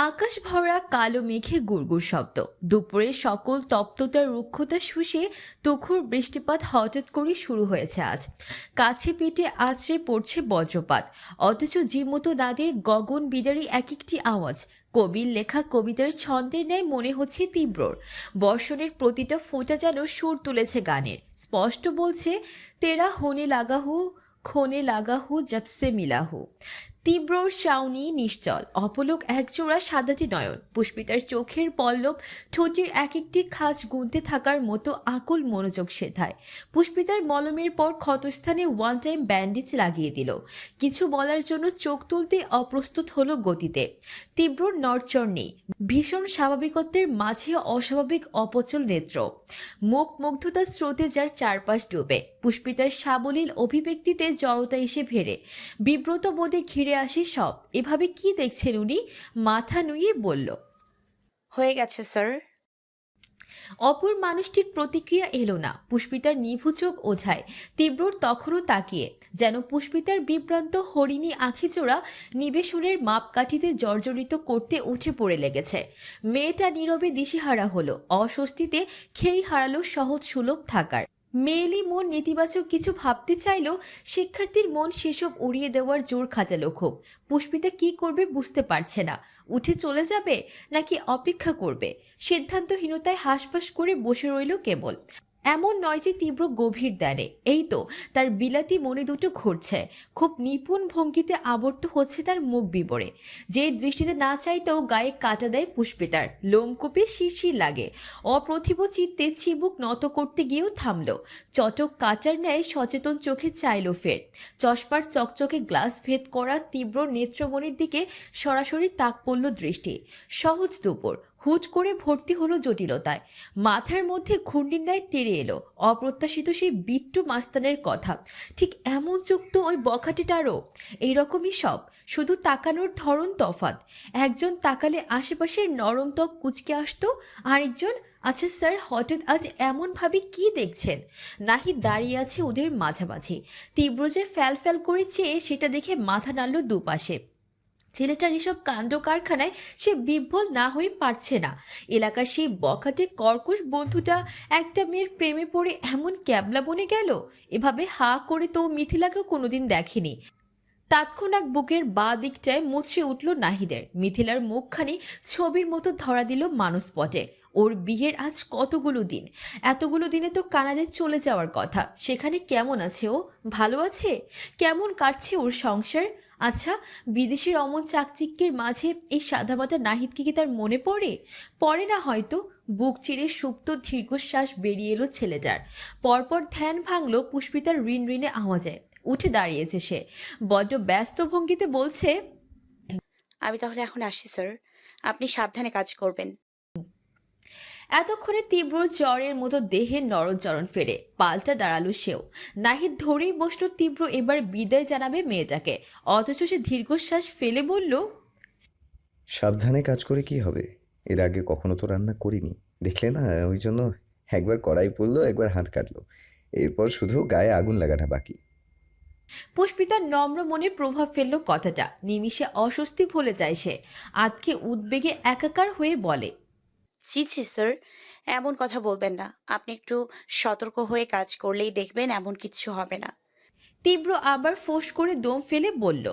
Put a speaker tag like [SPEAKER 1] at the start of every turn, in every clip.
[SPEAKER 1] আকাশ ভরা কালো মেঘে গুড়গুড় শব্দ। দুপুরে সকল তপ্ততার রুক্ষতা শুষে তুখুর বৃষ্টিপাত হঠাৎ করে শুরু হয়েছে আজ। কাছে পিঠে আছড়ে পড়ছে বজ্রপাত, অথচ জিমতো নাদের গগন বিদারী এক একটি আওয়াজ কবির লেখা কবিতার ছন্দের ন্যায় মনে হচ্ছে তীব্রর। বর্ষণের প্রতিটা ফোঁটা যেন সুর তুলেছে গানের, স্পষ্ট বলছে, তেরা হোনে লাগা হু, খোনে লাগা হু জবসে মিলা হু। তীব্র শাওনি নিশ্চল অপলক একজোড়া সাদাটি নয়ন, পুষ্পিতার চোখের পল্লব ঠোঁটের এক একটি খাঁজ গুনতে থাকার মতো আকুল মনোযোগ সেথায়। পুষ্পিতার মলমের পর ক্ষতস্থানে ওয়ান টাইম ব্যান্ডেজ লাগিয়ে দিল। কিছু বলার জন্য চোখ তুলতে অপ্রস্তুত হলো গতিতে। তীব্র নড়চড় নেই, ভীষণ স্বাভাবিকত্বের মাঝে অস্বাভাবিক অপচল নেত্র, মুখ মুগ্ধতার স্রোতে যার চারপাশ ডুবে। পুষ্পিতার সাবলীল অভিব্যক্তিতে জড়তা এসে ভেড়ে বিব্রত বোধে ঘিরে আসে সব। এভাবে কি দেখছেন উনি? মাথা নুয়ে বলল।
[SPEAKER 2] হয়ে গেছে স্যার।
[SPEAKER 1] অপর মানুষটির প্রতিক্রিয়া এলো না। পুষ্পিতার নিভু চোখ ওঝায় তীব্রর তখনও তাকিয়ে, যেন পুষ্পিতার বিভ্রান্ত হরিণী আখিজোড়া নিবেশনের মাপকাঠিতে জর্জরিত করতে উঠে পড়ে লেগেছে। মেয়েটা নীরবে দিশেহারা হলো, অস্বস্তিতে খেই হারালো সহজ সুলভ থাকার। মেয়েলি মন নেতিবাচক কিছু ভাবতে চাইলেও শিক্ষার্থীর মন সেসব উড়িয়ে দেওয়ার জোর খাটালো খুব। পুষ্পিতা কি করবে বুঝতে পারছে না। উঠে চলে যাবে নাকি অপেক্ষা করবে? সিদ্ধান্তহীনতায় হাসফাস করে বসে রইল কেবল। এমন নয় যে তীব্র গভীর ধ্যানে, এই তো তার বিলাতি মনে দুটো ঘুরছে। খুব নিপুণ ভঙ্গিতে আবর্ত হচ্ছে তার মুখ বিবরে। যে দৃষ্টিতে না চাইতেও গায়ে কাটা দেয় পুষ্পিতার, লোমকূপে শিরশির লাগে। অপ্রতিভ চিত্তে চিবুক নত করতে গিয়েও থামল। চটক কাটার ন্যায় সচেতন চোখে চাইল ফের। চশমার চকচকে গ্লাস ভেদ করা তীব্র নেত্রমণির দিকে সরাসরি তাক পড়ল দৃষ্টি। সহজ দুপুর হুট করে ভর্তি হলো জটিলতায়। মাথার মধ্যে ঘূর্ণির ন্যায় তেড়ে এলো অপ্রত্যাশিত সেই বিট্টু মাস্তানের কথা। ঠিক এমন চোখ তো ওই বখাটেটারও। এইরকমই সব, শুধু তাকানোর ধরন তফাৎ। একজন তাকালে আশেপাশের নরম ত্বক কুঁচকে আসতো, আরেকজন, আচ্ছা স্যার হঠাৎ আজ এমনভাবে কি দেখছেন? নাহিদ দাঁড়িয়ে আছে ওদের মাঝামাঝি। তীব্র যে ফ্যাল ফ্যাল করে চেয়ে সেটা দেখে মাথা নাড়ল দুপাশে। ছেলেটার এসব কাণ্ড কারখানায় সে বিহ্বল না হয়ে পারছে না। এলাকার সেই বখাটে কর্কশ বন্ধুটা একটা মেয়ের প্রেমে পড়ে এমন ক্যাবলা বনে গেল। এভাবে হা করে তো মিথিলাকেও কোনোদিন দেখেনি। তৎক্ষণাৎ বুকের বাঁ দিকটায় মুচড়ে উঠল নাহিদের। মিথিলার মুখখানি ছবির মতো ধরা দিল মানসপটে। ওর বিয়ের আজ কতগুলো দিন, এতগুলো দিনে তো কানাডায় চলে যাওয়ার কথা। সেখানে কেমন আছে ও? ভালো আছে? কেমন কাটছে ওর সংসার? আচ্ছা, বিদেশের অমন চাকচিক্যের মাঝে এই সাদামাটা নাহিদকে কি তার মনে পড়ে? পড়ে না হয়তো। বুক চিরে সুপ্ত দীর্ঘশ্বাস বেরিয়ে এলো ছেলেটার। পরপর ধ্যান ভাঙল পুষ্পিতার ঋণ ঋণে আওয়াজে। উঠে দাঁড়িয়েছে সে, বড্ড ব্যস্ত ভঙ্গিতে বলছে,
[SPEAKER 2] আমি তাহলে এখন আসি স্যার। আপনি সাবধানে কাজ করবেন।
[SPEAKER 1] এতক্ষণে তীব্র জ্বরের মতো দেহের নরণচরণ ফেরে পাল্টা দাঁড়ালো সেও। নাহিদ ধরেই বসলো তীব্র এবার বিদায় জানাবে মেয়েটাকে, অথচ সে দীর্ঘশ্বাস ফেলে বলল,
[SPEAKER 3] সাবধানে কাজ করে কি হবে? এর আগে কখনো তো রান্না করিনি, দেখলে না? ওই জন্য একবার কড়াই পড়লো, একবার হাত কাটলো, এরপর শুধু গায়ে আগুন লাগাটা বাকি।
[SPEAKER 1] পুষ্পিতার নম্র মনে প্রভাব ফেললো কথাটা। নিমিষে অস্বস্তি ভুলে যায় সে। আজকে উদ্বেগে একাকার হয়ে বলে,
[SPEAKER 2] ছি ছি স্যার, এমন কথা বলবেন না। আপনি একটু সতর্ক হয়ে কাজ করলেই দেখবেন এমন কিচ্ছু হবে না।
[SPEAKER 1] তীব্র আবার ফোঁস করে দম ফেলে বলল,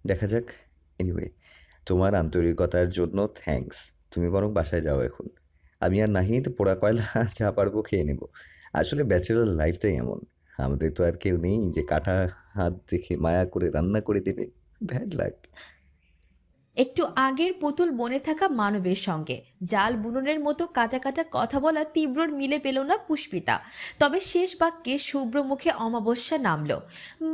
[SPEAKER 3] দেখা যাক। এনিওয়ে, তোমার আন্তরিকতার জন্য থ্যাঙ্কস। তুমি বরং বাসায় যাও এখন। আমি আর নাহিদ পোড়া কয়লা যা পারবো খেয়ে নেব। আসলে ব্যাচেলর লাইফটাই এমন, আমাদের তো আর কেউ নেই যে কাটা হাত দেখে মায়া করে রান্না করে দেবে। Bad luck.
[SPEAKER 1] একটু আগের পুতুল বনে থাকা মানবের সঙ্গে জাল বুননের মতো কাটা কাটা কথা বলা তীব্রর মিলে পেল না পুষ্পিতা। তবে শেষ বাক্যে শুভ্র মুখে অমাবস্যা নামল।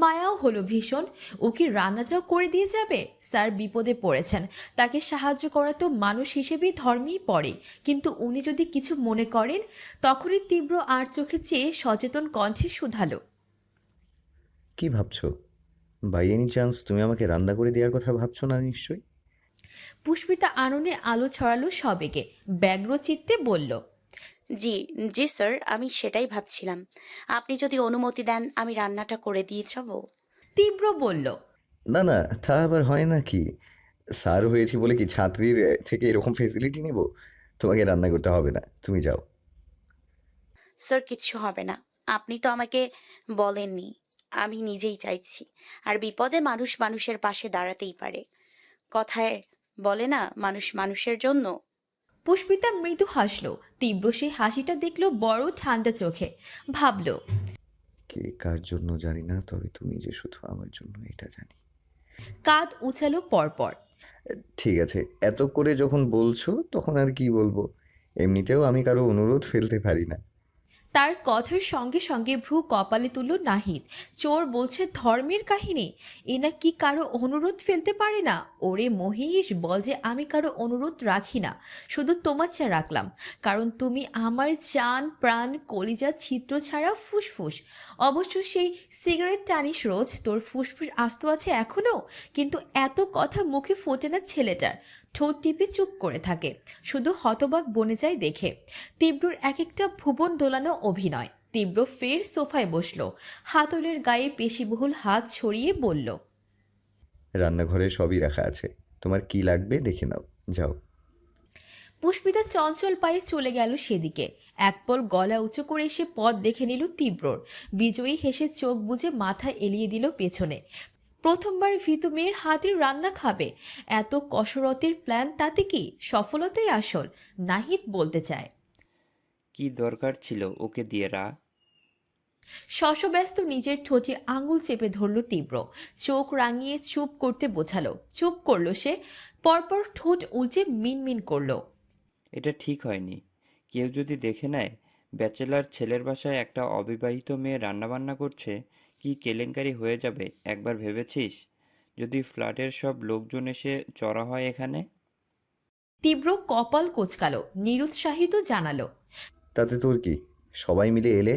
[SPEAKER 1] মায়াও হলো ভীষণ। ও কি রান্নাটাও করে দিয়ে যাবে? স্যার বিপদে পড়েছেন, তাকে সাহায্য করা তো মানুষ হিসেবেই ধর্মেই পড়ে। কিন্তু উনি যদি কিছু মনে করেন? তখনই তীব্র আর চোখে চেয়ে সচেতন কণ্ঠে শুধালো,
[SPEAKER 3] কি ভাবছো? বাই এনি চান্স তুমি আমাকে রান্না করে দেওয়ার কথা ভাবছো না নিশ্চয়ই?
[SPEAKER 1] পুষ্পিতা আননে আলো ছড়ালো সবেগে, ব্যগ্র চিত্তে বলল,
[SPEAKER 2] জি, জি স্যার, আমি সেটাই ভাবছিলাম। আপনি যদি অনুমতি দেন আমি রান্নাটা করে দিয়ে যাব।
[SPEAKER 1] তীব্র বলল,
[SPEAKER 3] না না, তা আবার হয় নাকি? স্যার হয়েছি বলে কি ছাত্রীর থেকে এরকম ফেসিলিটি নেব? তোমাকে রান্না করতে হবে না, তুমি যাও।
[SPEAKER 2] স্যার কিচ্ছু হবে না। আপনি তো আমাকে বলেননি। আমি নিজেই চাইছি। আর বিপদে মানুষ মানুষের পাশে দাঁড়াতেই পারে। কথায় বলে না, মানুষ মানুষের জন্য।
[SPEAKER 1] পুষ্পিতা মৃদু হাসল। তীব্র সেই হাসিটা দেখলো বড় ঠান্ডা চোখে। ভাবল,
[SPEAKER 3] কে কার জন্য জানি না, তবে তুমি যে শুধু আমার জন্য এটা জানি।
[SPEAKER 1] কাঁধ উছালো পরপর।
[SPEAKER 3] ঠিক আছে, এত করে যখন বলছো তখন আর কি বলবো। এমনিতেও আমি কারো অনুরোধ ফেলতে পারি না।
[SPEAKER 1] তার কথার সঙ্গে সঙ্গে ভ্রু কপালে তুলল নাহিদ। চোর বলছে ধর্মের কাহিনী, এ না কি কারো অনুরোধ ফেলতে পারে না? ওরে মহিষ, বল যে আমি কারো অনুরোধ রাখি না, শুধু তোমার চা রাখলাম, কারণ তুমি আমার জান প্রাণ কলিজা ছিদ্র ছাড়া ফুসফুস। অবশ্য সেই সিগারেট টানিস রোজ, তোর ফুসফুস আস্ত আছে এখনো, কিন্তু এত কথা মুখে ফোটে না ছেলেটার। ঠোঁট টিপে চুপ করে থাকে, শুধু হতবাক বনে যায় দেখে। তীব্রর এক একটা ভুবন দোলানো অভিনয়। তীব্র ফের সোফায় বসলো, হাতলের গায়ে পেশিবহুল হাত ছড়িয়ে বলল,
[SPEAKER 3] রান্নাঘরে সবই রাখা আছে, তোমার কি লাগবে দেখে নাও, যাও।
[SPEAKER 1] পুষ্পিতা চঞ্চল পায়ে চলে গেল সেদিকে। এক পল গলা উঁচু করে এসে পথ দেখে নিল তীব্রর। বিজয়ী হেসে চোখ বুজে মাথা এলিয়ে দিল পেছনে। প্রথমবার ভীতু মেয়ের হাতের রান্না খাবে। এত কসরতের প্ল্যান, তাতে কি সফলতাই আসল? নাহিদ বলতে চায়।
[SPEAKER 4] কি দরকার ছিল ওকে দিয়ে
[SPEAKER 1] শশব্যস্ত নিজের ঠোঁটে আঙুল চেপে ধরল তীব্র। চোখ রাঙিয়ে চুপ করতে বোঝালো। চুপ করলো সে। পরপর ঠোঁট উল্টে মিনমিন করলো।
[SPEAKER 4] এটা ঠিক হয়নি। কেউ যদি দেখে নেয় ব্যাচেলার ছেলের বাসায় একটা অবিবাহিত মেয়ে রান্নাবান্না করছে, কি কেলেঙ্কারি হয়ে যাবে একবার ভেবেছিস? যদি ফ্ল্যাটের সব লোকজন এসে চড়া হয় এখানে।
[SPEAKER 1] তীব্র কপাল কোঁচকালো, নিরুৎসাহিত জানালো।
[SPEAKER 3] তাতে তোর কি? সবাই মিলে এলে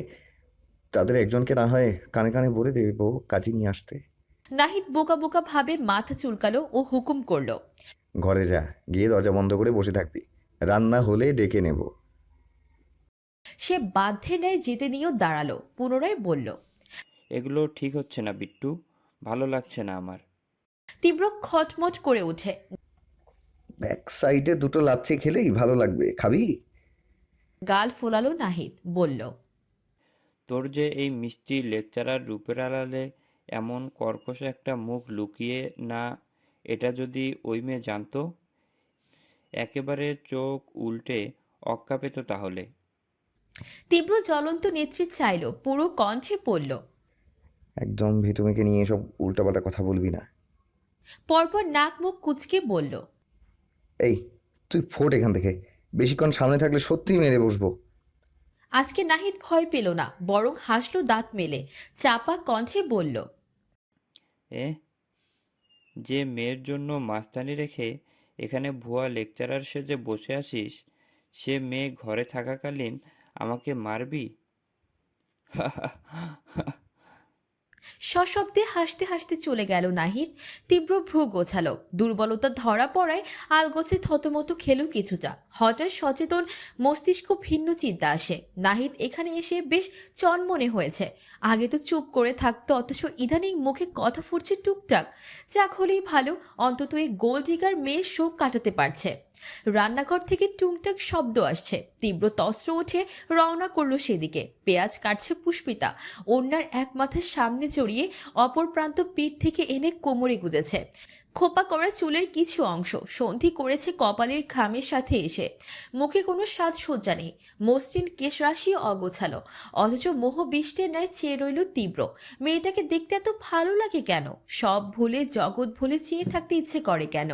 [SPEAKER 3] তাদের একজনকে না হয় কানে কানে বলে দেবো কাজে নিয়ে আসতে।
[SPEAKER 1] নাহিদ বোকা বোকা ভাবে মাথা চুলকালো ও হুকুম করলো।
[SPEAKER 3] ঘরে যা, গিয়ে দরজা বন্ধ করে বসে থাকবি, রান্না হলে ডেকে নেব।
[SPEAKER 1] সে বাধ্যের ন্যায় যেতে নিয়েও দাঁড়ালো, পুনরায় বলল।
[SPEAKER 4] এগুলো ঠিক হচ্ছে না বিট্টু, ভালো লাগছে না আমার।
[SPEAKER 1] তীব্র খটমট করে ওঠে।
[SPEAKER 3] ব্যাক সাইডে দুটো লাচ্ছি খেলেই ভালো লাগবে, খাবি?
[SPEAKER 1] গাল ফোলালো নাহিদ, বলল।
[SPEAKER 4] তোর যে এই মিষ্টি লেকচারার রূপের আড়ালে এমন কর্কশ একটা মুখ লুকিয়ে না, এটা যদি ওই মেয়ে জানতো, একেবারে চোখ উল্টে অক্কা পেত তাহলে।
[SPEAKER 1] তীব্র জ্বলন্ত নেত্রী চাইল, পুরো কণ্ঠে পড়ল।
[SPEAKER 3] একদম ভিতুমিকে নিয়ে এসব উল্টাপাল্টা কথা বলবি না।
[SPEAKER 1] পরপর নাক মুখ কুচকে বলল।
[SPEAKER 3] এই, তুই ফোট এখান থেকে, বেশিক্ষণ সামনে থাকলে সত্যিই মেরে বসবো।
[SPEAKER 1] আজকে নাহিদ ভয় পেল না, বরং হাসলো দাঁত মেলে, চাপা কণ্ঠে বলল।
[SPEAKER 4] এ, যে মেয়ের জন্য মাস্তানি রেখে এখানে ভুয়া লেকচারার সেজে বসে আসিস, সে মেয়ে ঘরে থাকাকালীন আমাকে মারবি?
[SPEAKER 1] সশব্দে হাসতে হাসতে চলে গেল নাহিদ। তীব্র ভ্রু গোছালো, দুর্বলতা ধরা পড়ায় আলগোছে থতমত খেলো কিছুটা। হঠাৎ সচেতন মস্তিষ্ক ভিন্ন চিন্তা আসে। নাহিদ এখানে এসে বেশ চনমনে হয়েছে। আগে তো চুপ করে থাকতো, অথচ ইদানিং মুখে কথা ফুটছে টুকটাক। যাক, হলেই ভালো, অন্তত এই গোল জিগার মেয়ের শোক কাটাতে পারছে। রান্নাঘর থেকে টুংটাক শব্দ আসছে। তীব্র তস্ত্র উঠে রওনা করলো সেদিকে। পেঁয়াজ কাটছে পুষ্পিতা। ওড়নার এক মাথার সামনে জড়িয়ে অপর প্রান্ত পিঠ থেকে এনে কোমরে গুজেছে। খোপা করা চুলের কিছু অংশ সন্ধি করেছে কপালের ঘামের সাথে এসে। মুখে কোনো সাজসজ্জা নেই, মসৃণ কেশরাশি অগোছালো, অথচ মোহ বিষ্টের ন্যায় চেয়ে রইল তীব্র। মেয়েটাকে দেখতে এত ভালো লাগে কেন? সব ভুলে, জগৎ ভুলে চেয়ে থাকতে ইচ্ছে করে কেন?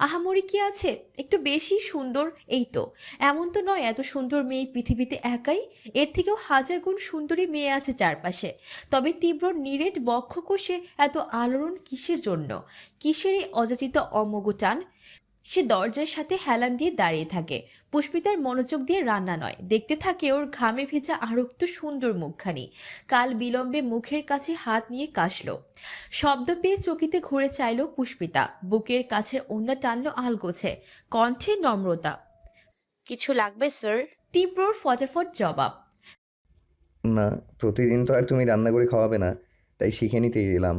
[SPEAKER 1] আহামরি কি আছে? একটু বেশি সুন্দর, এই তো। এমন তো নয় এত সুন্দর মেয়ে পৃথিবীতে একাই, এর থেকেও হাজার গুণ সুন্দরী মেয়ে আছে চারপাশে। তবে তীব্র নিরেট বক্ষ কষে এত আলোড়ন কিসের জন্য? কিসের এই অযাচিত অমোঘ টান? সে দরজার সাথে হেলান দিয়ে দাঁড়িয়ে থাকে। পুষ্পিতার মনোযোগ দিয়ে রান্না নয়, দেখতে থাকে ওর ঘামে ভেজা আরক্ত সুন্দর মুখখানি। কাল বিলম্বে মুখের কাছে হাত নিয়ে কাশল। শব্দ পেয়ে চকিতে ঘুরে চাইল পুষ্পিতা। বুকের কাছের ওড়না টানলো আলগোছে, কণ্ঠে নম্রতা।
[SPEAKER 2] কিছু লাগবে স্যার?
[SPEAKER 1] তীব্রর ফটাফট জবাব।
[SPEAKER 3] না, প্রতিদিন তো আর তুমি রান্না করে খাওয়াবে না, তাই শিখে নিতে এলাম।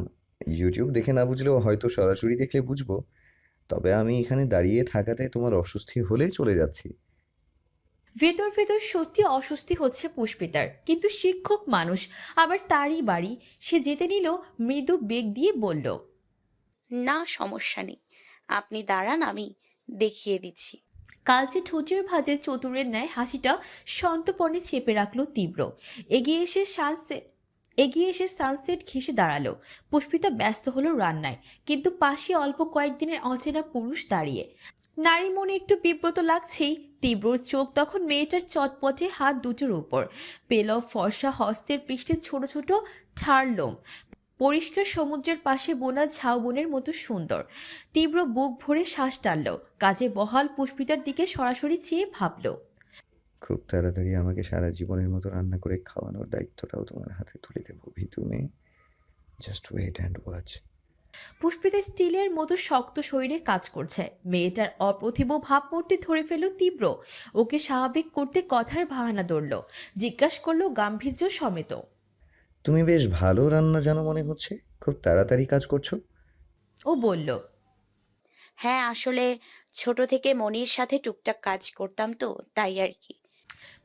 [SPEAKER 3] ইউটিউব দেখে না বুঝলেও হয়তো সরাসরি দেখলে বুঝবো। তবে আমি এখানে দাঁড়িয়ে থাকাতে তোমার অস্বস্তি হলেই চলে যাচ্ছি।
[SPEAKER 1] ভেতর ভেতর সত্যি অস্বস্তি হচ্ছে পুষ্পিতার, কিন্তু শিক্ষক মানুষ, আবার তারই বাড়ি। সে যেতে নিল, মৃদু বেগ দিয়ে বলল,
[SPEAKER 2] না, সমস্যা নেই। আপনি দাঁড়ান, আমি দেখিয়ে দিচ্ছি।
[SPEAKER 1] কালচে ঠোঁটের ভাঁজে চতুরের ন্যায় হাসিটা সন্তর্পণে চেপে রাখলো তীব্র। এগিয়ে এসে সানসেট এগিয়ে এসে সানসেট ঘেঁষে দাঁড়ালো। পুষ্পিতা ব্যস্ত হলো রান্নায়, কিন্তু পাশে অল্প কয়েকদিনের অচেনা পুরুষ দাঁড়িয়ে। নারী মনে একটু বিব্রত লাগছেই। তীব্রর চোখ তখন মেয়েটার চটপটে হাত দুটোর উপর। পেল ফর্সা হস্তের পৃষ্ঠে ছোট ছোট ঠাড় লোম, পরিষ্কার সমুদ্রের পাশে বোনা ঝাউবনের মতো সুন্দর। তীব্র বুক ভরে শ্বাস টানল, কাজে বহাল পুষ্পিতার দিকে সরাসরি চেয়ে ভাবল,
[SPEAKER 3] খুব তাড়াতাড়ি আমাকে সারা জীবনের মতো রান্না করে খাওয়ানোর দায়িত্বটাও তোমার হাতে তুলে দেবো ভিতু মেয়ে। Just wait and watch.
[SPEAKER 1] Pushpita স্টিলের মতো শক্ত শরীরে কাজ করছে। মেয়েটার অপ্রতিভ ভাবমূর্তি ধরে ফেলল তীব্র। ওকে স্বাভাবিক করতে কথার বাহানা ধরল, জিজ্ঞাসা করলো গাম্ভীর্য সমেত,
[SPEAKER 3] তুমি বেশ ভালো রান্না জানো মনে হচ্ছে, খুব তাড়াতাড়ি কাজ করছো।
[SPEAKER 1] ও বলল,
[SPEAKER 2] হ্যাঁ, আসলে ছোট থেকে মনির সাথে টুকটাক কাজ করতাম তো, তাই আর কি।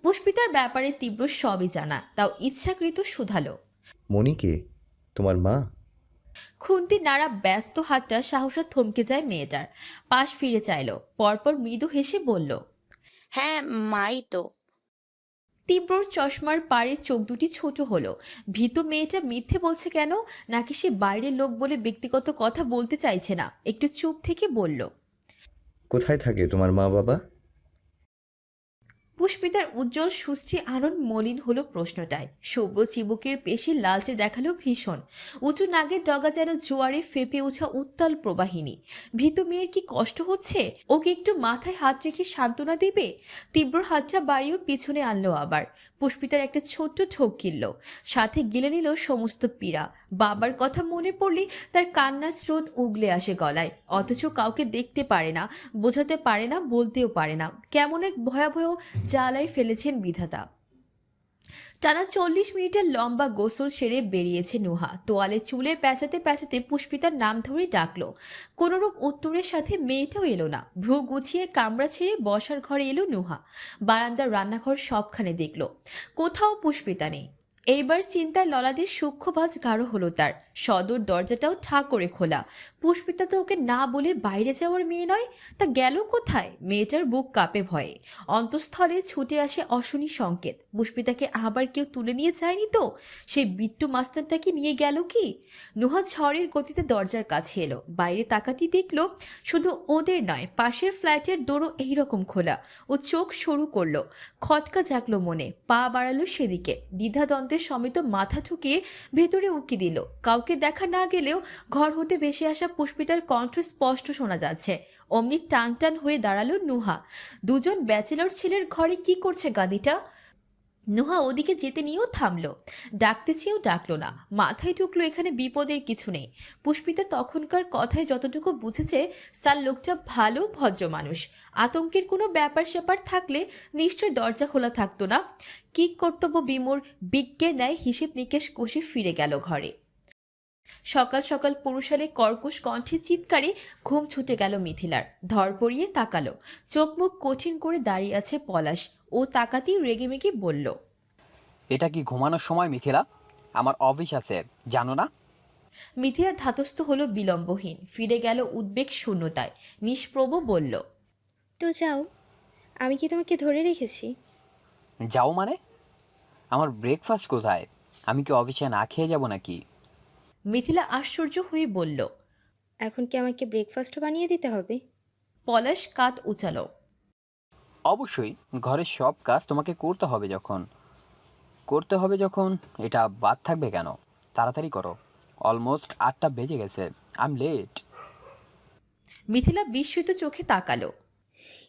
[SPEAKER 1] পুষ্পিতার ব্যাপারে তীব্র সবই জানা, তাও ইচ্ছাকৃত শুধালো।
[SPEAKER 3] মনিকে তোমার মা?
[SPEAKER 1] খুন্তি নাড়া ব্যস্ত হাতটা সাহসা থমকে যায় মেয়েটার। পাশ ফিরে চাইলো, পরপর মৃদু হেসে বলল,
[SPEAKER 2] হ্যাঁ, মাই তো।
[SPEAKER 1] তীব্রর চশমার পাড়ে চোখ দুটি ছোট হলো। ভীতু মেয়েটা মিথ্যে বলছে কেন? নাকি সে বাইরের লোক বলে ব্যক্তিগত কথা বলতে চাইছে না? একটু চুপ থেকে বলল,
[SPEAKER 3] কোথায় থাকে তোমার মা বাবা?
[SPEAKER 1] পুষ্পিতার উজ্জ্বল সুস্থি আনন্দ মলিন হলো প্রশ্নটায়। শুভ্র চিবুকের পেশি লালচে দেখালো ভীষণ। উঁচু নাগের ডগা যেন জোয়ারে ফেপে ওঠা উত্তাল প্রবাহিনী। ভীতু মেয়ের কি কষ্ট হচ্ছে? ওকে একটু মাথায় হাত রেখে সান্ত্বনা দিবে? তীব্র হাতটা বাড়িয়েও পিছনে আনলো আবার। পুষ্পিতার একটা ছোট্ট ঠোক কিনল, সাথে গিলে নিল সমস্ত পীড়া। বাবার কথা মনে পড়লে তার কান্নার স্রোত উগলে আসে গলায়, অথচ কাউকে দেখতে পারে না, বোঝাতে পারে না, বলতেও পারে না। কেমন এক ভয়াবহ জ্বালায় ফেলেছেন বিধাতা। টানা 40 মিনিটের লম্বা গোসল সেরে বেরিয়েছে নুহা। তোয়ালে চুলে প্যাঁচাতে প্যাঁচাতে পুষ্পিতার নাম ধরে ডাকলো। কোনোরূপ উত্তরের সাথে মেয়েটাও এলো না। ভ্রু গুছিয়ে কামরা ছেড়ে বসার ঘরে এলো নুহা। বারান্দার রান্নাঘর সবখানে দেখলো, কোথাও পুষ্পিতা নেই। এইবার চিন্তায় ললাটের সূক্ষ্মভাজ গাঢ় হলো তার। সদর দরজাটাও ঠা করে খোলা। পুষ্পিতা তো ওকে না বলে বাইরে যাওয়ার মেয়ে নয়, তা গেল কোথায়? মেয়েটার বুক কাঁপে ভয়ে। অন্তঃস্থলে ছুটে আসে অশনি সংকেত, পুষ্পিতাকে আবার কেউ তুলে নিয়ে যায়নি তো? সেই বিট্টু মাস্টারটাকে নিয়ে গেল কি? নুহা ঝড়ের গতিতে দরজার কাছে এলো। বাইরে তাকাতেই দেখলো শুধু ওদের নয়, পাশের ফ্ল্যাটের দোরও এইরকম খোলা। ও চোখ সরু করলো, খটকা জাগলো মনে, পা বাড়ালো সেদিকে। দ্বিধাদ্বন্দ্বের সমেত মাথা ঠুকিয়ে ভেতরে উকি দিল। কাউকে দেখা না গেলেও ঘর হতে ভেসে আসা পুষ্পিতার কণ্ঠ স্পষ্ট শোনা যাচ্ছে। অমনি টান টান হয়ে দাঁড়ালো নুহা। দুজন ব্যাচেলর ছেলের ঘরে কি করছে গাদিটা? নুহা ওদিকে যেতে নিয়েও থামলো, ডাকতে চেয়েও ডাকলো না। মাথায় ঢুকলো এখানে বিপদের কিছু নেই। পুষ্পিতা তখনকার কথায় যতটুকু বুঝেছে, স্যার লোকটা ভালো ভদ্র মানুষ। আতঙ্কের কোনো ব্যাপার স্যাপার থাকলে নিশ্চয় দরজা খোলা থাকতো না। কি কর্তব্য বিমূঢ় বিজ্ঞের ন্যায় হিসেব নিকেশ কষে ফিরে গেল ঘরে। সকাল সকাল পুরুষালে কর্কশ কণ্ঠে চিৎকারে ঘুম ছুটে গেল মিথিলার। ধর পড়িয়ে তাকালো, চোখ মুখ কঠিন করে দাঁড়িয়ে আছে পলাশ। ও তাকাতেই রেগেমেগে বলল,
[SPEAKER 5] এটা কি ঘুমানোর সময় মিথিলা? আমার অফিস আছে, জানো না?
[SPEAKER 1] মিথিলা ধাতস্থ হলো বিলম্বহীন, ফিরে গেল উদ্বেগ শূন্যতায়। নিষ্প্রভ বলল,
[SPEAKER 6] তো যাও, আমি কি তোমাকে ধরে রেখেছি?
[SPEAKER 5] যাও মানে? আমার ব্রেকফাস্ট কোথায়? আমি কি অফিসে না খেয়ে যাব নাকি?
[SPEAKER 1] মিথিলা আশ্চর্য হয়ে বলল।
[SPEAKER 6] এখন কি আমাকে ব্রেকফাস্টও বানিয়ে দিতে হবে?
[SPEAKER 1] পলাশ কাত উচালো,
[SPEAKER 5] অবশ্যই, ঘরের সব কাজ তোমাকে করতে হবে যখন এটা বাদ থাকবে কেন? তাড়াতাড়ি করো, অলমোস্ট 8টা বেজে গেছে, আই এম লেট।
[SPEAKER 1] মিথিলা বিস্মিত চোখে তাকালো।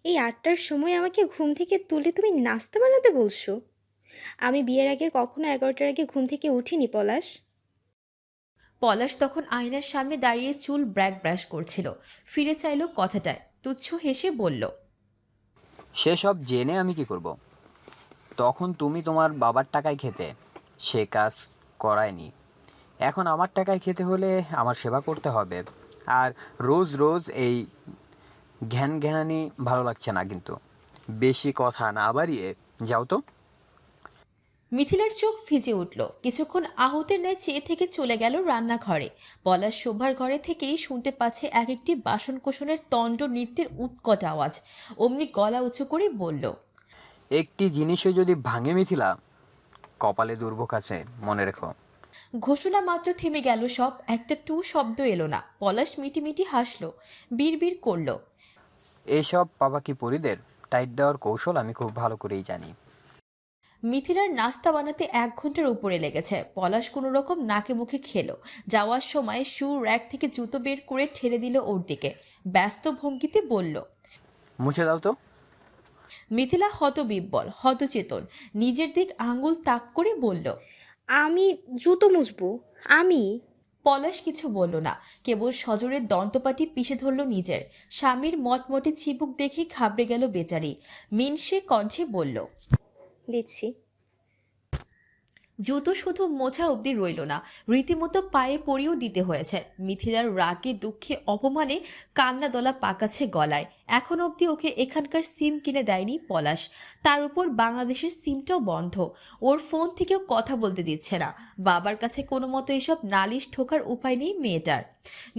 [SPEAKER 6] এই 8টার সময় আমাকে ঘুম থেকে তুলে তুমি নাস্তা বানাতে বলছো? আমি বিয়ের আগে কখনো 11টার আগে ঘুম থেকে উঠিনি পলাশ।
[SPEAKER 1] পলাশ তখন আয়নার সামনে দাঁড়িয়ে চুল ব্রাশ করছিল। ফিরে চাইলো কথাটায়, তুচ্ছ হেসে বলল,
[SPEAKER 5] সেসব জেনে আমি কি করব? তখন তুমি তোমার বাবার টাকায় খেতে, সে কাজ করায়নি। এখন আমার টাকায় খেতে হলে আমার সেবা করতে হবে। আর রোজ রোজ এই ঘ্যানানি ভালো লাগছে না কিন্তু। বেশি কথা না বাড়িয়ে যাও তো।
[SPEAKER 1] মিথিলার চোখ ভিজে উঠল। কিছুক্ষণ আহতের ন্যায় চেয়ে থেকে চলে গেল রান্নাঘরে। পলাশ শোভার ঘরে থেকেই শুনতে পাচ্ছে এক একটি বাসনকোসনের তণ্ড নৃত্যের উৎকট আওয়াজ। অমনি গলা উঁচু করে বলল,
[SPEAKER 5] একটি জিনিসও যদি ভাঙে মিথিলা, কপালে দুর্ভোগ আছে, মনে রেখো।
[SPEAKER 1] ঘোষণা মাত্র থেমে গেল সব। একটা টু শব্দ এলো না। পলাশ মিটিমিটি হাসলো, বিড়বিড় করল,
[SPEAKER 5] এসব পাপাকি পরিদের টাইট দেওয়ার কৌশল আমি খুব ভালো করেই জানি।
[SPEAKER 1] মিথিলার নাস্তা বানাতে 1 ঘন্টার উপরে লেগেছে। পলাশ কোনো রকম নাকে মুখে খেলো। যাওয়ার সময় শু র্যাক থেকে জুতো বের করে ঠেলে দিল ওর দিকে। ব্যস্ত ভঙ্গিতে বলল।
[SPEAKER 5] মুছে দাও তো।
[SPEAKER 1] মিথিলা হতবিহ্বল, হতচেতন, নিজের দিক আঙ্গুল তাক করে বলল।
[SPEAKER 6] আমি জুতো মুছবো? আমি?
[SPEAKER 1] পলাশ কিছু বলল না, কেবল সজোরে দন্তপাটি পিষে ধরল নিজের। স্বামীর মটমটে চিবুক দেখে ঘাবড়ে গেল বেচারি। মিনসে কণ্ঠে বলল,
[SPEAKER 6] দিচ্ছি।
[SPEAKER 1] জুতো শুধু মোছা অবধি রইল না, রীতিমতো পায়ে পড়িয়েও দিতে হয়েছে। মিথিলার রাগে দুঃখে অপমানে কান্না দলা পাকাচ্ছে গলায়। এখন অবধি ওকে এখানকার সিম কিনে দেয়নি পলাশ। তার উপর বাংলাদেশের সিমটাও বন্ধ। ওর ফোন থেকেও কথা বলতে দিচ্ছে না। বাবার কাছে কোনো মতো এসব নালিশ ঠোকার উপায় নেই মেয়েটার।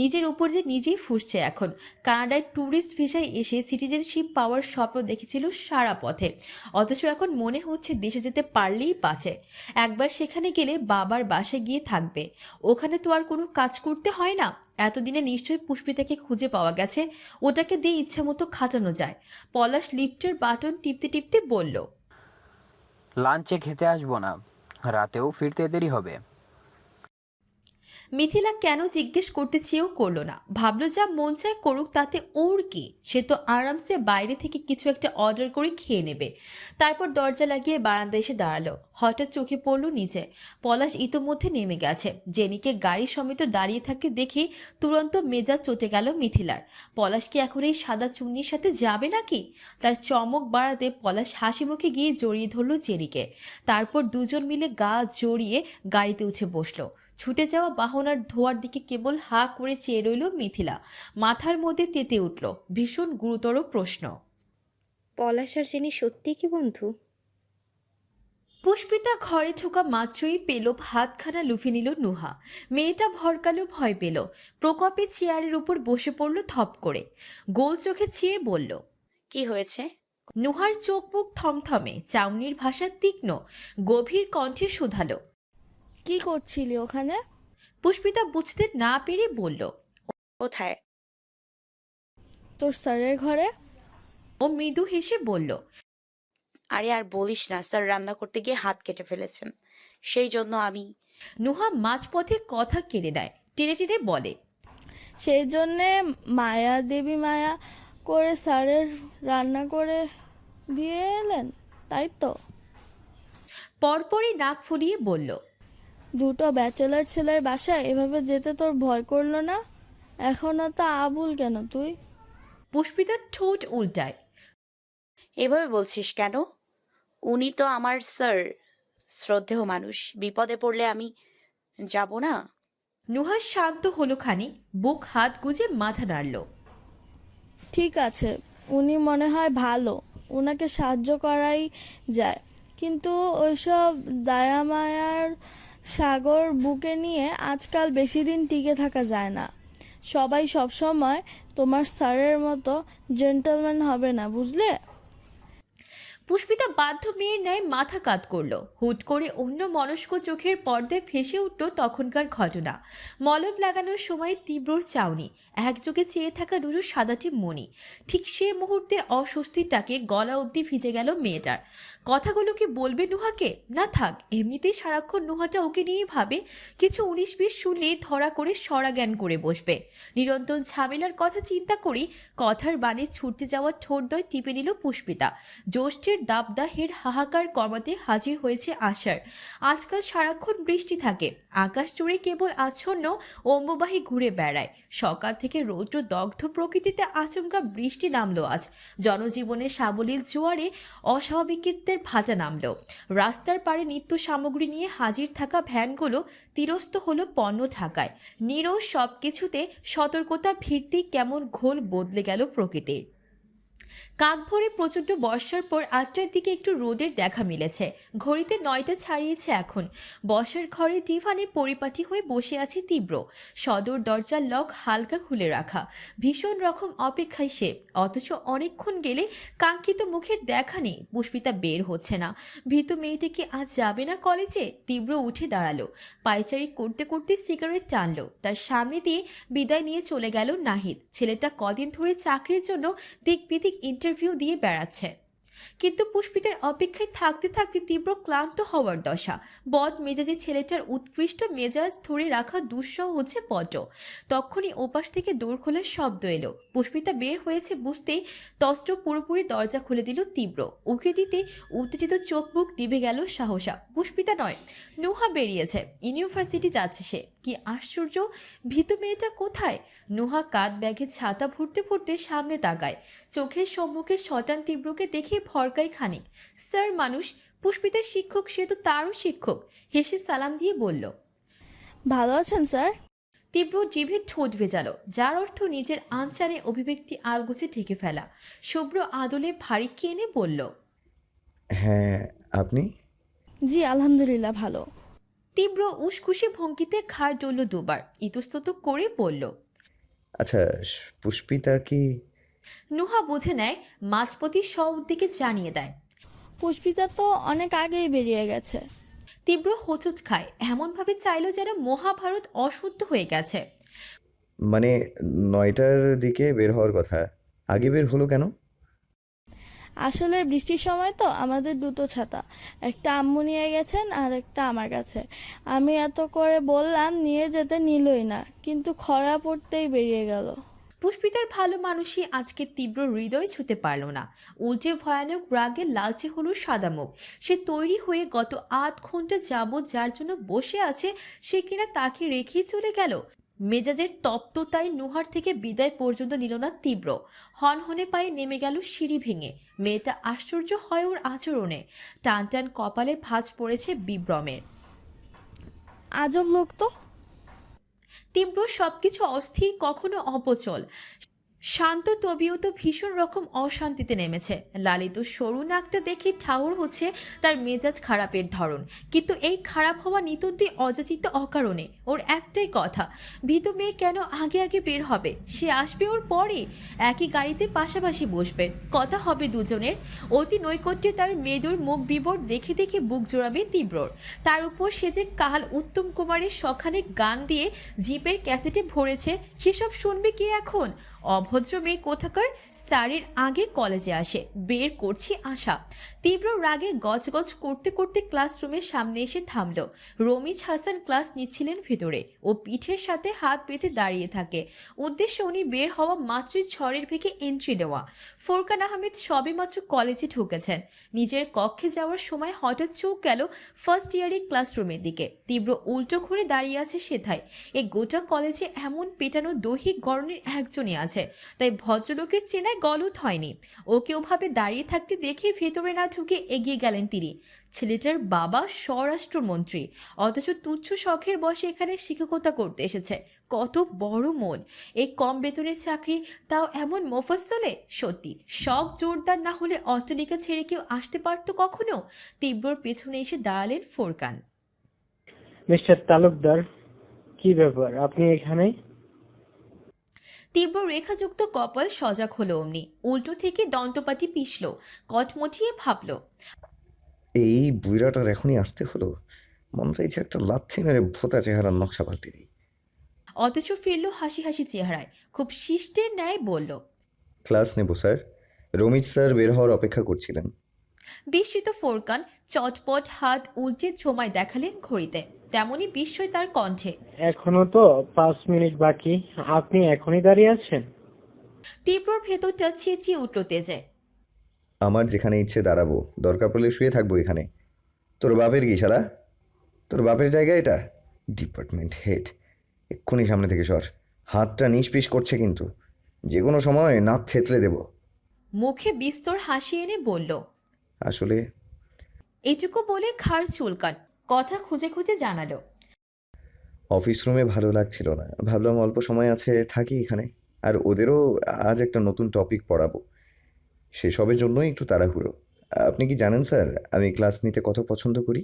[SPEAKER 1] নিজের উপর যে নিজেই ফুসছে এখন। কানাডায় ট্যুরিস্ট ভিসায় এসে সিটিজেনশিপ পাওয়ার স্বপ্ন দেখেছিল সারা পথে, অথচ এখন মনে হচ্ছে দেশে যেতে পারলেই বাঁচে। একবার সেখানে গেলে বাবার বাসায় গিয়ে থাকবে। ওখানে তো আর কোনো কাজ করতে হয় না। এতদিনে নিশ্চয়ই পুষ্পিতাকে খুঁজে পাওয়া গেছে, ওটাকে দিয়ে ইচ্ছে মতো খাটানো যায়। পলাশ লিফটের বাটন টিপতে টিপতে বলল,
[SPEAKER 5] লাঞ্চে খেতে আসবো না, রাতেও ফিরতে দেরি হবে।
[SPEAKER 1] মিথিলা কেন জিজ্ঞেস করতে চেয়েও করলো না। ভাবলো যা মন চায় করুক, তাতে ওর কি। সে তো আরামসে বাইরে থেকে কিছু একটা অর্ডার করে খেয়ে নেবে। তারপর দরজা লাগিয়ে বারান্দায় এসে দাঁড়ালো। হঠাৎ চোখে পড়লো নিচে। পলাশ ইতোমধ্যে নেমে গেছে। জেনিকে গাড়ি সমেত দাঁড়িয়ে থাকতে দেখে তুরন্ত মেজাজ চটে গেল মিথিলার। পলাশ কি এখন এই সাদা চুন্নির সাথে যাবে নাকি? তার চমক বাড়াতে পলাশ হাসি মুখে গিয়ে জড়িয়ে ধরলো জেনিকে। তারপর দুজন মিলে গা জড়িয়ে গাড়িতে উঠে বসলো। ছুটে যাওয়া বাহনার ধোয়ার দিকে কেবল হা করে চেয়ে রইল মিথিলা। মাথার মধ্যে তেতে উঠল ভীষণ গুরুতর প্রশ্ন।
[SPEAKER 6] পলাশ আর জেনি সত্যি কি বন্ধু?
[SPEAKER 1] পুষ্পিতা ঘরে ঢোকা মাত্রই পেল হাতখানা লুফে নিল নুহা। মেয়েটা ভরকালো, ভয় পেল। প্রকোপে চেয়ারের উপর বসে পড়ল থপ করে। গোল চোখে চেয়ে বলল,
[SPEAKER 2] কি হয়েছে?
[SPEAKER 1] নুহার চোখ মুখ থমথমে, চাউনির ভাষা তীক্ষ্ণ, গভীর কণ্ঠে শুধালো।
[SPEAKER 7] কি করছিলি ওখানে?
[SPEAKER 1] পুষ্পিতা বুঝতে না পেরে বলল,
[SPEAKER 2] কোথায়?
[SPEAKER 7] তোর স্যারের ঘরে।
[SPEAKER 1] ও মৃদু হেসে বলল,
[SPEAKER 2] আরে আর বলিস না, স্যার রান্না করতে গিয়ে হাত কেটে ফেলেছেন, সেই জন্য আমি।
[SPEAKER 1] নুহা মাঝপথে কথা কেড়ে নেয়, টেনে টেনে বলে,
[SPEAKER 7] সেই জন্যে মায়া দেবী মায়া করে স্যারের রান্না করে দিয়ে এলেন, তাই তো?
[SPEAKER 1] পরপরই নাক ফুলিয়ে বলল,
[SPEAKER 7] দুটো ব্যাচেলার ছেলের বাসায় এভাবে যেতে তোর ভয় করলো না? এখনো তো আবুল কেন তুই?
[SPEAKER 1] পুষ্পিতার ঠোঁট উল্টায়।
[SPEAKER 2] এভাবে বলছিস কেন? উনি তো আমার স্যার, শ্রদ্ধেয় মানুষ। বিপদে পড়লে আমি যাব না?
[SPEAKER 1] নুহা শান্ত হলো খানিক, বুক হাত গুজে মাথা নাড়ল।
[SPEAKER 7] ঠিক আছে, উনি মনে হয় ভালো, ওনাকে সাহায্য করাই যায়, কিন্তু ওইসব দায়ামায়ার সাগর বুকে নিয়ে আজকাল বেশি দিন টিকে থাকা যায় না। সবাই সবসময় তোমার স্যারের মতো জেন্টলম্যান হবে না, বুঝলে?
[SPEAKER 1] পুষ্পিতা বাধ্য মেয়ের ন্যায় মাথা কাত করলো। হুট করে অন্য মনস্ক চোখের পর্দায় ভেসে উঠল তখনকার ঘটনা। মলম লাগানোর সময় তীব্রর চাউনি, একযোগে চেয়ে থাকা দুটো সাদাটি মণি। ঠিক সে মুহূর্তের অস্বস্তিটাকে গলা অবধি ভিজে গেল মেয়েটার। কথাগুলো কি বলবে নুহাকে? না থাক, এমনিতেই সারাক্ষণ নুহাটা ওকে নিয়েই ভাবে। কিছু 19-20 শুনলে ধরা করে সরাজ্ঞান করে বসবে। নিরন্তর ঝামেলার কথা চিন্তা করি কথার বাণে ছুটতে যাওয়া ঠোঁটদয় টিপে নিল পুষ্পিতা। জ্যৈষ্ঠের দাবদাহের হাহাকার কমাতে হাজির হয়েছে আষাঢ়। আজকাল সারাক্ষণ বৃষ্টি থাকে, আকাশ জুড়ে কেবল আচ্ছন্ন অম্বুবাহী ঘুরে বেড়ায়। সকাল থেকে রৌদ্র দগ্ধ প্রকৃতিতে আচমকা বৃষ্টি নামলো আজ। জনজীবনে সাবলীল জোয়ারে অস্বাভাবিকত্বের ভাটা নামলো। রাস্তার পাড়ে নিত্য সামগ্রী নিয়ে হাজির থাকা ভ্যানগুলো তীরস্থ হলো পণ্য ঢাকায়। নীরব সব কিছুতে সতর্কতা ভিড়তেই কেমন ঘোল বদলে গেল প্রকৃতির। কাক ভরে প্রচণ্ড বর্ষার পর ৮টার দিকে একটু রোদের দেখা মিলেছে। ঘড়িতে ৯টা ছাড়িয়েছে এখন। বসার ঘরে ডিভানে পরিপাটি হয়ে বসে আছে তীব্র। সদর দরজার লক হালকা খুলে রাখা। ভীষণ রকম অপেক্ষায় সে, অথচ অনেকক্ষণ গেলে কাঙ্ক্ষিত মুখের দেখা নেই। পুষ্পিতা বের হচ্ছে না। ভীতু মেয়েটি কি আজ যাবে না কলেজে? তীব্র উঠে দাঁড়ালো। পায়চারি করতে করতে সিগারেট টানলো। তার সামনে দিয়ে বিদায় নিয়ে চলে গেল নাহিদ। ছেলেটা কদিন ধরে চাকরির জন্য দিক বিদিক ইন্টারভিউ দিয়ে বেড়াচ্ছে। কিন্তু পুষ্পিতার অপেক্ষায় থাকতে থাকতে তীব্র ক্লান্ত হওয়ার দশা। বদ মেজাজে ছেলেটার উৎকৃষ্ট মেজাজ ধরে রাখা দুঃসহ হচ্ছে বড্ড। তখনই ওপাশ থেকে দৌড় খোলার শব্দ এলো। পুষ্পিতা বের হয়েছে বুঝতেই তস্ত্র পুরোপুরি দরজা খুলে দিল তীব্র। উকে দিতে উত্তেজিত চোখ মুখ নিভে গেল সাহসা। পুষ্পিতা নয়, নুহা বেরিয়েছে। ইউনিভার্সিটি যাচ্ছে সে। কি আশ্চর্য! ভীতু মেয়েটা কোথায়? নুহা কাঁধ ব্যাগে ছাতা ভরতে ভরতে সামনে তাকায়। চোখের সম্মুখে শটান তীব্রকে দেখে ভরকায় খানিক। স্যার মানুষ, পুষ্পিতার শিক্ষক, সে তো তারও শিক্ষক। হেসে সালাম দিয়ে বলল।
[SPEAKER 7] ভালো আছেন স্যার?
[SPEAKER 1] তীব্র জিভে ঠোঁট ভেজালো, যার অর্থ নিজের আনচানে অভিব্যক্তি আলগোছে ঢেকে ফেলা। শুভ্র আদলে ভারী এনে বলল।
[SPEAKER 3] হ্যাঁ, আপনি?
[SPEAKER 7] জি আলহামদুলিল্লাহ ভালো।
[SPEAKER 1] তীব্র উসখুসে ভঙ্গিতে ঘাড় ডলল দুবার, ইতস্তত করে বলল।
[SPEAKER 3] আচ্ছা, পুষ্পিতা কি?
[SPEAKER 1] নুহা বুঝে নেয়, মাঝপতি সব দিকে জানিয়ে দেয়।
[SPEAKER 7] পুষ্পিতা তো অনেক আগেই বেরিয়ে গেছে।
[SPEAKER 1] তীব্র হোঁচট খায়, এমনভাবে চাইলো যেন মহাভারত অশুদ্ধ হয়ে গেছে।
[SPEAKER 3] মানে ৯টার দিকে বের হওয়ার কথা, আগে বের হলো কেন?
[SPEAKER 7] আসলে বৃষ্টির সময় তো আমাদের দুটো ছাতা, একটা আম্মু নিয়ে গেছেন আর একটা আমার কাছে। আমি এত করে বললাম নিয়ে যেতে, নিলই না, কিন্তু খরা পড়তেই বেরিয়ে গেল।
[SPEAKER 1] পুষ্পিতার ভালো মানুষই আজকে তীব্র হৃদয় ছুঁতে পারল না। উল্টে ভয়ানক রাগে লালচে হলো সাদা মুখ। সে তৈরি হয়ে গত ৮ ঘন্টা যাবৎ যার জন্য বসে আছে, সে কিনা তাকে রেখেই চলে গেল। মেজাজের তপ্ততায় নুহার থেকে বিদায় পর্যন্ত নিল না তীব্র। হনহনে পায়ে নেমে গেল সিঁড়ি ভেঙে। মেয়েটা আশ্চর্য হয় ওর আচরণে। টান টান কপালে ভাঁজ পড়েছে বিভ্রমের।
[SPEAKER 7] আজব লোক তো।
[SPEAKER 1] তীব্র সবকিছু অস্থির, কখনো অপচল। শান্ত তবিও তো ভীষণ রকম অশান্তিতে নেমেছে। লালিত সরু নাকটা দেখে ঠাউর হচ্ছে তার মেজাজ খারাপের ধরন। কিন্তু এই খারাপ হওয়া নিতান্তই অযাচিত অকারণে। ওর একটাই কথা, ভীতু মেয়ে কেন আগে আগে বের হবে? সে আসবে ওর পরে, একই গাড়িতে পাশাপাশি বসবে, কথা হবে দুজনের। অতি নৈকট্যে তার মেদুর মুখ বিবর দেখে দেখে বুক জোড়াবে তীব্রর। তার উপর সে যে কাল উত্তম কুমারের সখানে গান দিয়ে জিপের ক্যাসেটে ভরেছে, সেসব শুনবে কে এখন? অভদ্র মেয়ে কোথাকার। স্যারের আগে কলেজে আসে, বের করছি আশা। তীব্র রাগে গজগজ করতে করতে ক্লাসরুমের সামনে এসে থামল। রমিজ হাসান ক্লাস নিচ্ছিলেন ভেতরে। ও পিঠের সাথে হাত পেতে দাঁড়িয়ে থাকে। উদ্দেশ্য উনি বের হওয়া মাত্রই ঝড়ের ভেগে এন্ট্রি নেওয়া। ফোরকান আহমেদ সবেমাত্র কলেজে ঢুকেছেন। নিজের কক্ষে যাওয়ার সময় হঠাৎ চোখ গেল ফার্স্ট ইয়ারের ক্লাসরুমের দিকে। তীব্র উল্টো ঘুরে দাঁড়িয়ে আছে সেথায়। এই গোটা কলেজে এমন পেটানো দৈহিক গড়নের একজনই আছে, তাই ভদ্রলোকের চেনায় গলত হয়নি। ওকে ওভাবে দাঁড়িয়ে থাকতে দেখে ভেতরে না ঢুকে এগিয়ে গেলেন তিনি। ছেলেটার বাবা স্বরাষ্ট্রমন্ত্রী, অথচ তুচ্ছ শখের বসে এখানে শিক্ষকতা করতে এসেছে। কত বড় মন! এই কম বেতনের চাকরি, তাও এমন মোফাজ্জলে। সত্যি শখ জোরদার না হলে অট্টালিকা ছেড়ে কেউ আসতে পারতো কখনো? তীব্রর পেছনে এসে দাঁড়ালেন ফোরকান।
[SPEAKER 8] মিস্টার তালুকদার, কি ব্যাপার আপনি এখানে?
[SPEAKER 1] তীব্র রেখাযুক্ত কপাল সজাগ হলো অমনি। উল্টো থেকে দন্তপাটি পিষল, কটমটিয়ে ভাবল।
[SPEAKER 3] এই বুইড়াটার এখনই আসতে হলো? মন চাইছে একটা লাথি মেরে ভোতা চেহারার নকশা পাল্টে দিই।
[SPEAKER 1] অথচ ফিরল হাসি হাসি চেহারায়, খুব শিষ্টের ন্যায় বলল।
[SPEAKER 3] ক্লাস নেব স্যার, রমিজ স্যার বের হওয়ার অপেক্ষা করছিলেন।
[SPEAKER 1] বিস্মিত ফোরকান চটপট হাত উল্টে সময় দেখালেন ঘড়িতে। তেমনি বিস্ময় তার কণ্ঠে।
[SPEAKER 8] এখনো তো 5 মিনিট বাকি, আপনি এখনই দাঁড়িয়ে আছেন?
[SPEAKER 1] তীব্রর ভেতরটা চেঁচিয়ে উঠল তেজে।
[SPEAKER 3] আমার যেখানে ইচ্ছে দাঁড়াবো, দরকার পড়লে শুয়ে থাকবো এখানে। তোর বাপের কি শালা? তোর বাপের জায়গা এটা? ডিপার্টমেন্ট হেড, এক্ষুনি সামনে থেকে সর। হাতটা নিষ্পিস করছে কিন্তু, যে কোনো সময় নাক থেতলে দেব।
[SPEAKER 1] মুখে বিস্তর হাসি এনে বলল।
[SPEAKER 3] আসলে
[SPEAKER 1] এটুকু বলে ঘাড় চুলকান, কথা খুঁজে খুঁজে জানালো।
[SPEAKER 3] অফিস রুমে ভালো লাগছিল না, ভাবলাম অল্প সময় আছে থাকি এখানে। আর ওদেরও আজ একটা নতুন টপিক পড়াবো, সেসবের জন্যই একটু তাড়াহুড়ো। আপনি কি জানেন স্যার আমি ক্লাস নিতে কত পছন্দ করি?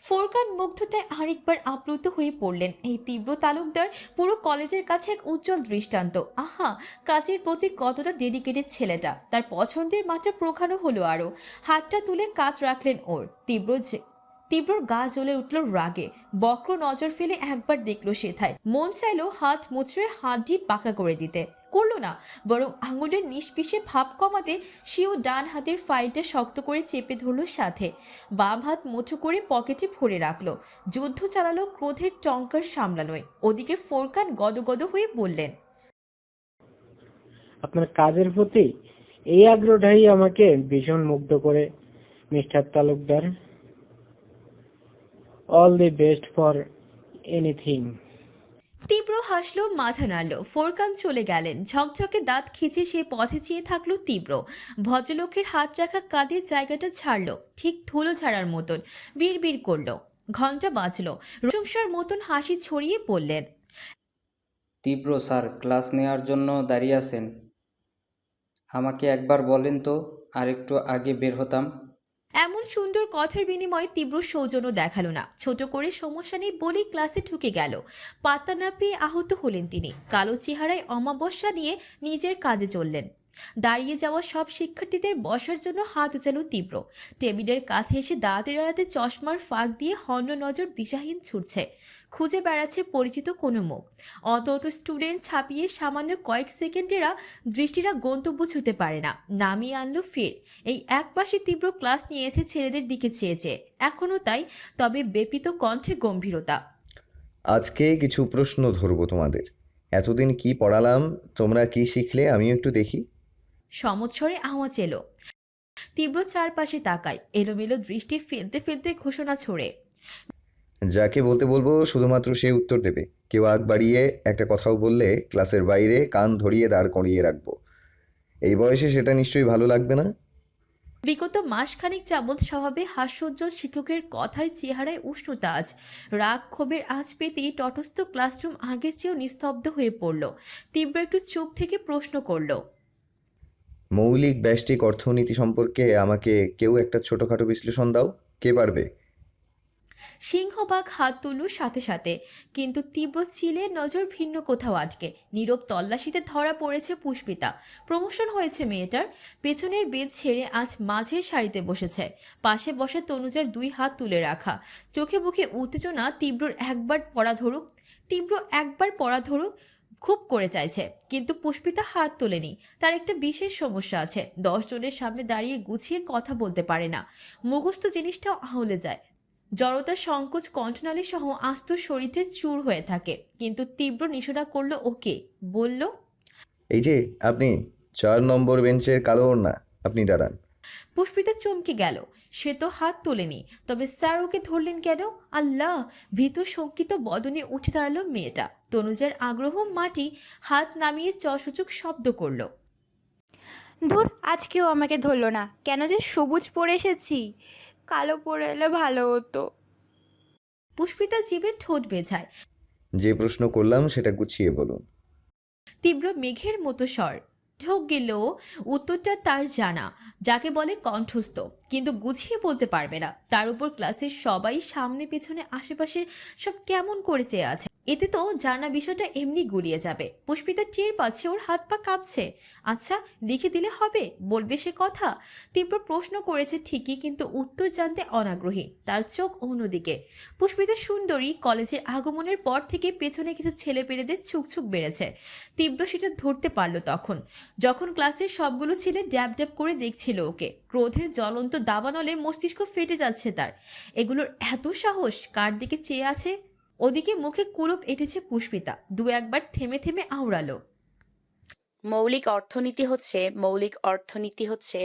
[SPEAKER 1] ফোরকান মুগ্ধতায় আরেকবার আপ্লুত হয়ে পড়লেন। এই তীব্র তালুকদার পুরো কলেজের কাছে এক উজ্জ্বল দৃষ্টান্ত। আহা, কাজের প্রতি কতটা ডেডিকেটেড ছেলেটা। তার পছন্দের মাত্রা প্রখানো হলো আরো। হাতটা তুলে কাত রাখলেন ওর। তীব্রর গা জ্বলে উঠল রাগে। বক্র নজর ফেলে একবার দেখলো সেথায়। মন চাইলো হাত মুচড়ে হাতটি পাকা করে দিতে, করলো না, বরং আঙুলের নিষ্পিষে ভাব কমাতে সেও ডান হাতের ফাইলটা শক্ত করে চেপে ধরলো সাথে। বাম হাত মুঠো করে পকেটে ভরে রাখলো। যুদ্ধ চালালো ক্রোধের টঙ্কার সামলানোয়। ওদিকে ফোরকান গদগদ হয়ে বললেন,
[SPEAKER 8] আপনার কাজের প্রতি এই আগ্রহটাই আমাকে ভীষণ মুগ্ধ করে mister Talukdar. All the best for anything.
[SPEAKER 1] তীব্র হাসলো, মাথা নাড়ল। ফোরকান চলে গেলেন। ঝকঝকে দাঁত খিচে সে পথে চেয়ে থাকলো তীব্র। ভদ্রলোকের হাত রাখা কাঁধের জায়গাটা ছাড়লো, ঠিক ধুলো ছাড়ার মতন। বিড়বিড় করলো। ঘন্টা বাজলো। প্রশংসার মতন হাসি ছড়িয়ে বললেন,
[SPEAKER 9] তীব্র স্যার ক্লাস নেওয়ার জন্য দাঁড়িয়ে আছেন? আমাকে একবার বলেন তো, আরেকটু আগে বের হতাম।
[SPEAKER 1] এমন সুন্দর কথার বিনিময়ে তীব্র সৌজন্য দেখালো না। ছোট করে সমস্যা নেই বলেই ক্লাসে ঢুকে গেল। পাত্তা না পেয়ে আহত হলেন তিনি। কালো চেহারায় অমাবস্যা নিয়ে নিজের কাজে চললেন। দাঁড়িয়ে যাওয়া সব শিক্ষার্থীদের বসার জন্য হাত উচালো তীব্র। টেবিলের কাছে এসে দাঁড়াতে দাঁড়াতে চশমার ফাঁক দিয়ে হন্য নজর দিশাহীন ছুটছে। খুঁজে বেড়াচ্ছে পরিচিত কোনো মুখ। অত অত স্টুডেন্ট ছাপিয়ে সামান্য কয়েক সেকেন্ডেরা দৃষ্টিরা গন্তব্য ছুঁতে পারে না। নামিয়ে আনলো ফের। এই এক পাশে তীব্র ক্লাস নিয়েছে ছেলেদের দিকে চেয়েছে, এখনও তাই, তবে বেপিত কণ্ঠে গম্ভীরতা।
[SPEAKER 3] আজকে কিছু প্রশ্ন ধরবো তোমাদের। এতদিন কি পড়ালাম, তোমরা কি শিখলে আমিও একটু দেখি।
[SPEAKER 1] সমৎসরে আওয়াজ এলো। তীব্র চারপাশে তাকায়, এলোমেলো দৃষ্টি ফেলতে ফেলতে ঘোষণা ছড়ে,
[SPEAKER 3] যাকে বলতে বলবো শুধুমাত্র সে উত্তর দেবে। কেউ আগ বাড়িয়ে একটা কথাও বললে ক্লাসের বাইরে কান ধরিয়ে দাঁড় করিয়ে রাখবো। এই বয়সে সেটা নিশ্চয়ই ভালো লাগবে না।
[SPEAKER 1] বিগত মাসখানেক যাবৎ স্বভাবে হাস্যোজ্জ্বল শিক্ষকের কথায় চেহারায় উষ্ণতা আজ। রাগ ক্ষোভের আঁচ পেতেই তটস্থ ক্লাসরুম আগের চেয়েও নিস্তব্ধ হয়ে পড়ল। তীব্র একটু চুপ থেকে প্রশ্ন করল,
[SPEAKER 3] মৌলিক ব্যষ্টিক অর্থনীতি সম্পর্কে আমাকে কেউ একটা ছোটখাটো বিশ্লেষণ দাও। কে পারবে?
[SPEAKER 1] সিংহবাগ হাত তুলল সাথে সাথে। কিন্তু তীব্র চিলে নজর ভিন্ন কোথাও আটকে। নীরব তল্লাশিতে ধরা পড়েছে পুষ্পিতা। প্রমোশন হয়েছে মেয়েটার। পেছনের বেদ ছেড়ে আজ মাঝের সারিতে বসেছে। পাশে বসে তনুজার দুই হাত তুলে রাখা। চোখে মুখে উত্তেজনা। তীব্র একবার পড়া ধরুক খুব করে চাইছে, কিন্তু পুষ্পিতা হাত তোলেনি। তার একটা বিশেষ সমস্যা আছে। 10 জনের সামনে দাঁড়িয়ে গুছিয়ে কথা বলতে পারে না। মুখস্থ জিনিসটাও আহলে যায়। জড়তা, সংকোচ, কণ্ঠনালী সহ আস্ত শরীরে চুর হয়ে থাকে। কিন্তু তীব্র নিষেধা করলো ওকে, বলল,
[SPEAKER 3] এই যে আপনি 4 নম্বর বেঞ্চের কালো ওড়না, আপনি দাঁড়ান।
[SPEAKER 1] পুষ্পিতা চমকে গেল। সে তো হাত তোলেনি, তবে স্যার ওকে ধরলেন কেন? আল্লাহ! ভীত শঙ্কিত বদনে উঠে দাঁড়ালো মেয়েটা। তনুজার আগ্রহ মাটি। হাত নামিয়ে চসূচক শব্দ করলো,
[SPEAKER 10] ধুর, আজকেও আমাকে ধরলো না কেন? যে সবুজ পরে এসেছি, কালো পরে এলে ভালো হতো।
[SPEAKER 1] পুষ্পিতা জিভে ঠোঁট বেঝায়।
[SPEAKER 3] যে প্রশ্ন করলাম সেটা গুছিয়ে বলুন।
[SPEAKER 1] তীব্র মেঘের মতো স্বর। ঢোক গেল। উত্তরটা তার জানা, যাকে বলে কণ্ঠস্থ, কিন্তু গুছিয়ে বলতে পারবে না। তার উপর ক্লাসের সবাই সামনে পেছনে আশেপাশে সব কেমন করে চেয়ে আছে। এতে তো জানা বিষয়টা এমনি গুলিয়ে যাবে। পুষ্পিতা টের পাচ্ছে ওর হাত পা কাঁপছে। আচ্ছা, লিখে দিলে হবে? বলবে সে কথা? তীব্র প্রশ্ন করেছে ঠিকই, কিন্তু উত্তর জানতে অনাগ্রহী। তার চোখ অন্যদিকে। পুষ্পিতা সুন্দরী। কলেজের আগমনের পর থেকে পেছনে কিছু ছেলেপেলেদের ছুকছুক বেড়েছে। তীব্র সেটা ধরতে পারলো তখন, যখন ক্লাসের সবগুলো ছেলে ড্যাব ড্যাব করে দেখছিল ওকে। ক্রোধের জ্বলন্ত দাবানলে মস্তিষ্ক ফেটে যাচ্ছে তার। এগুলোর এত সাহস! কার দিকে চেয়ে আছে? ওদিকে মুখে কুলুপ এঁটেছে পুষ্পিতা। দু একবার থেমে থেমে আওড়ালো,
[SPEAKER 2] মৌলিক অর্থনীতি হচ্ছে।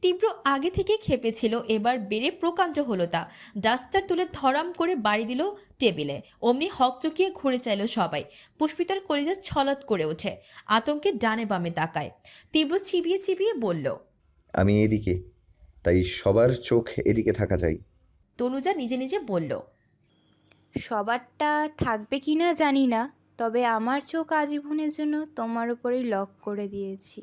[SPEAKER 1] তীব্র আগে থেকে খেপেছিল, এবার বেড়ে প্রকাণ্ড হলো তা। ডাস্টার তুলে ধরাম করে বাড়ি দিল টেবিলে। অমনি হকচকিয়ে ঘুরে চাইল সবাই। পুষ্পিতার কলিজা ছলাৎ করে ওঠে। আতঙ্কে ডানে বামে তাকায়। তীব্র চিবিয়ে চিবিয়ে বলল,
[SPEAKER 3] আমি এদিকে, তাই সবার চোখ এদিকে থাকা চাই।
[SPEAKER 1] তনুজা নিজে নিজে বলল,
[SPEAKER 10] সবারটা থাকবে কি না জানি না, তবে আমার চোখ আজীবনের জন্য তোমার উপরেই লক করে দিয়েছি।